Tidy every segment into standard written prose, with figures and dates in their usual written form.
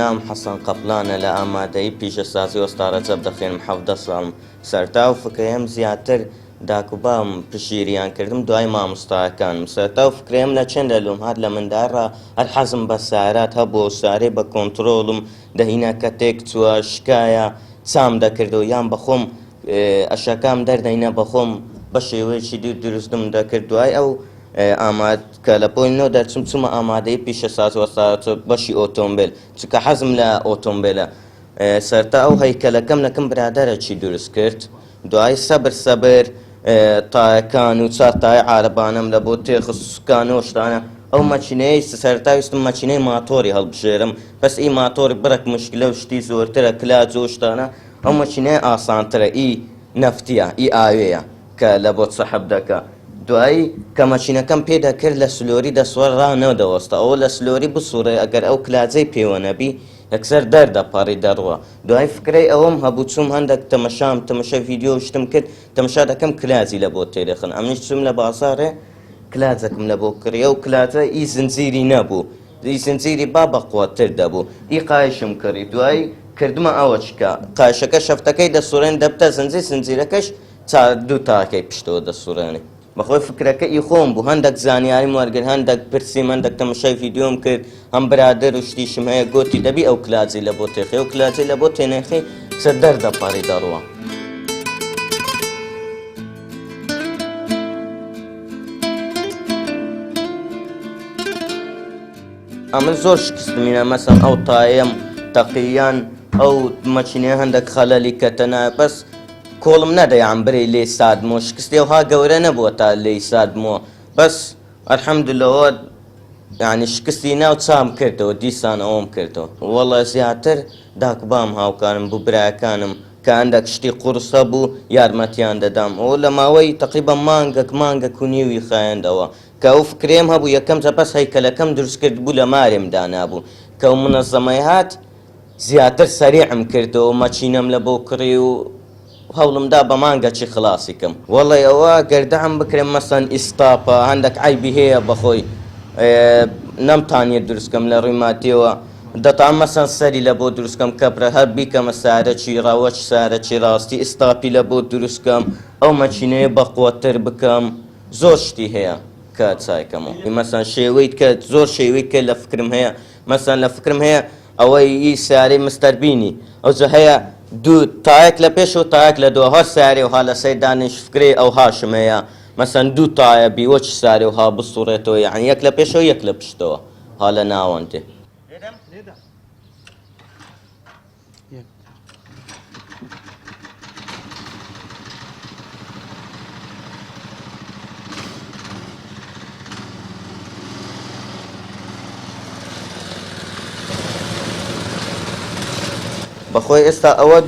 نام حەسەن قەپڵانە لە ئامادەیی پیشەسازی وەستا ڕەجەب دەخوێنم 17 ساڵم سەرتا و فکرەیەم زیاتر داک و بام پشگیریان کردم دوای مامۆستاکانم سەرتا و فکرەیەم لە چەندە لۆم هات لە منداڵڕا هەر حەزم بە سارات هەبوو سارێ بە کۆنتڕۆڵم دەهینە کەتێک چووە شکایە چام دەکردەوە یان بەخۆم ئەشەکام دەردەینە بەخۆم بە شێوەیەکی دروستم دەکرد دوای ئەو کە لە پۆی نۆ دەرچم چوومە ئامادەی پیشەسازی وەستا بەشی ئۆتۆمبیل چونکە حەزم لە ئۆتۆمبیلە سەرتا ئەو هەیکەلەکەم لەکەم برادەرێکی دروست کرد دوای سەبر تایەکان و چار تای عارەبانەم لە بۆ تێخستکان و شتانە ئەو مەچینەی سەرتا ویستم مەچینەی ماتۆری هەڵبژێرم بەس ئی ماتۆری بڕێک مشکلە و شتی زۆرترە کلاج و شتانە ئەو مەچینەی ئاسانترە ئی نەفتیە ئی ئاوێیە کە لە بۆ سەحب دەکە دوایی کە مەچینەکەم پێ دەکرد لە سلۆری دەسوەر ڕانەدەوەستا ئەوە لە سلۆری بسوڕێ ئەگەر ئەو کلاجەی پێوە نەبی یەکسەر دەردەپەڕی دەڕوە دوای فکرەی ئەوەم هەبوو چووم هەندێک تەمەشە ڤیدیۆ شتم کرد تەمەشا دەکەم کلاجی لە بۆ تێدەخن ئەمنیش چووم لە بازاڕێ کلاجەکەم لە بۆ کڕیە و کلاجە ئی زنجیری نەبوو ئی زنجیری با بەقووەتر دەبوو ئی قایشم کردی دوایی کردمە ئەوە چکە قایشەکە شەفتەکەی دەسوڕێن دەبتە زنجیرەکەش دوو تاکەی پشتەوە دەسوڕێنێ بەخۆی فکرەکەی خۆم بوو هەندێک زانیاریم وەرگرت هەندێک پرسیم هەندێک تەمەشای ڤیدیۆم کرد هەم برادر و شتیشم هەیە گوتی دەبی ئەو کلاجی لە بۆ تێخی ئەو کلاجی لە بۆ تێنێخی سەر دەردەپەڕی دەڕوە ئەمن زۆر شکستمینە مەسەڵەن ئەو تایەم تەقییان ئەو مەچینەیە هەندێک خەلەلی کەتەنایە بەس کۆڵم نەدەیان برێ لێ سادمەوە شکستی ئەوها گەورە نەبووە تا لێی سادمەوە بەس ئەلحەمدولەوە یعنی شکستی ناو چام کردەوە دیسان ئەوم کردەوە وەڵا زیاتر داکبام هاوکارم بوو برایەکانم کە هەندێک شتی قورسە بوو یارمەتیان دەدام ئەوە لە ماوەی تەقریبا مانگەک و نیوی خایەندەوە کە ئەو فکرێم هەبوو یەکەم جەپەس هەیکەلەکەم دروست کرد بوو لە مارێمدا نابوو کە ئەو منەزەمەی هات زیاتر سەریعم کردەوە مەچینەم لە بۆ کڕی و هەوڵمدا بە مانگەچی خلاصیکەم وەڵی ئەوە گەردەعم بکرێن مەسەن ئیستاپە هەندێک عیبی هەیە بەخۆی نەمتانیە دروستکەم لە ڕووی مادیەوە دەتان مەسەن سەری لە بۆ دروستکەم کەبرە هەر بیکەمە سارەکی ڕاوەچ سارەکی ڕاستی ئیستاپی لە بۆ دروستکەم ئەو مەچینەیە بەقووەتر بکەم زۆر شتی هەیە کە چایکەمەوە مەسەن شێوەیت کە زۆر شێوەی کە لە فکرم هەیە مەسەن لە فکرم هەیە ئەوەی ئی سارەی مستەربینی ئەوجە هەیە دوو تایەک لە پێش و تایەک لە دووە هەر سارێ وها لە سەی دانیش فکرێ ئەو هاشم هەیە مەسەن دوو تایە بیوەچ سارێ وها بسوڕێتەوە یعنی یەک لە پێشەوە یەک لە پشتەوە ها لە ناوەندێ بەخۆی ئێستا ئەوە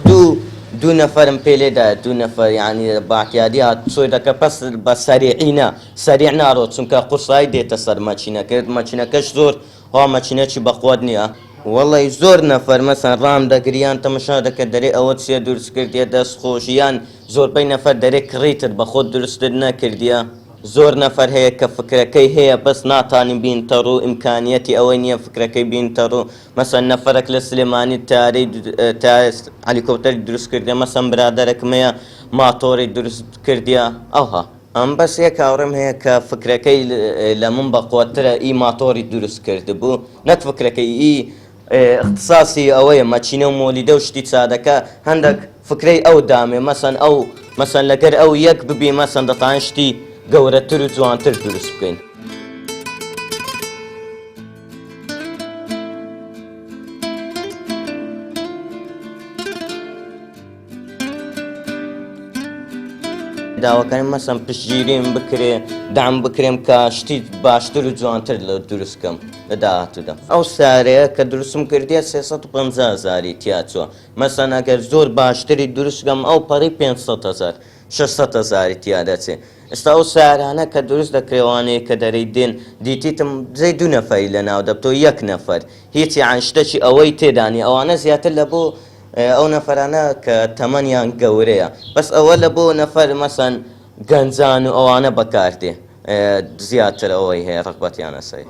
دوو نەفەرم پێ لێدا دوو نەفەر یعنی باقیادی هات چۆی دەکە پەس بە سەریعینە سەریع ناڕۆ چونکە قورسایی دێتە سەر مەچینەکەت مەچینەکەش زۆر ها مەچینەکی بەقووەت نییە وەڵی زۆر نەفەر مەسەن ڕام دەگریان تەمەشا دەکە دەرێ ئەوە چیە دروست کردیە دەستخۆشییان زۆربەی نەفەر دەرێ کڕیتت بە خۆت دروستت نەکردیە زۆر نەفەر هەیە کە فکرەکەی هەیە بەس ناتانی بینتە ڕوو ئیمکانیەتی ئەوەی نییە فکرەکەی بینتە ڕوو مەسەن نەفەرێک لە سلێمانی هەلیکۆپتەری دروست کردیە مەسەن برادەرێکم هەیە ماتۆری دروست کردیە ئەوها ئەم بەس یەک هاوڕێم هەیە کە فکرەکەی لە من بەقووەترە ئی ماتۆری دروست کردبوو نەک فکرەکەی ئی اختصاصی ئەوەیە مەچینە و مۆلیدە و شتی چادەکە هەندێک فکرەی ئەو دامێ مەسەن لەگەر ئەو یەک ببی مەسەن دەتان شتی گەورەتر و جوانتر دروست بکەین داواکەیم مەسەن پشتگیریم بکرێ دام بکرێم کە شتی باشتر و جوانتر لە دروستکەم لە داهاتوودا ئەو سارەیە کە دروستم کردیە 350,000 تیا چووە مەسەن ئەگەر زۆر باشتری دروستگەم ئەو پەڕی 500,000 600,000 تیا دەچێت ئێستا ئەو سارانە کە دروست دەکرێوانەیە کە دەرەی دێن دیتیتم جێ دوو نەفەری لە ناو دەبتەوە یەک نەفەر هیچی عشتەی ئەوەی تێدانی ئەوانە زیاتر لە بۆ ئەو نەفەرانە کە تەمەنیان گەورەیە بەس ئەوە لە بۆ نەفەر مەسەن گەنجان و ئەوانە بەکاردێ زیاتر ئەوەی هەیە ڕغبەتیانە سەی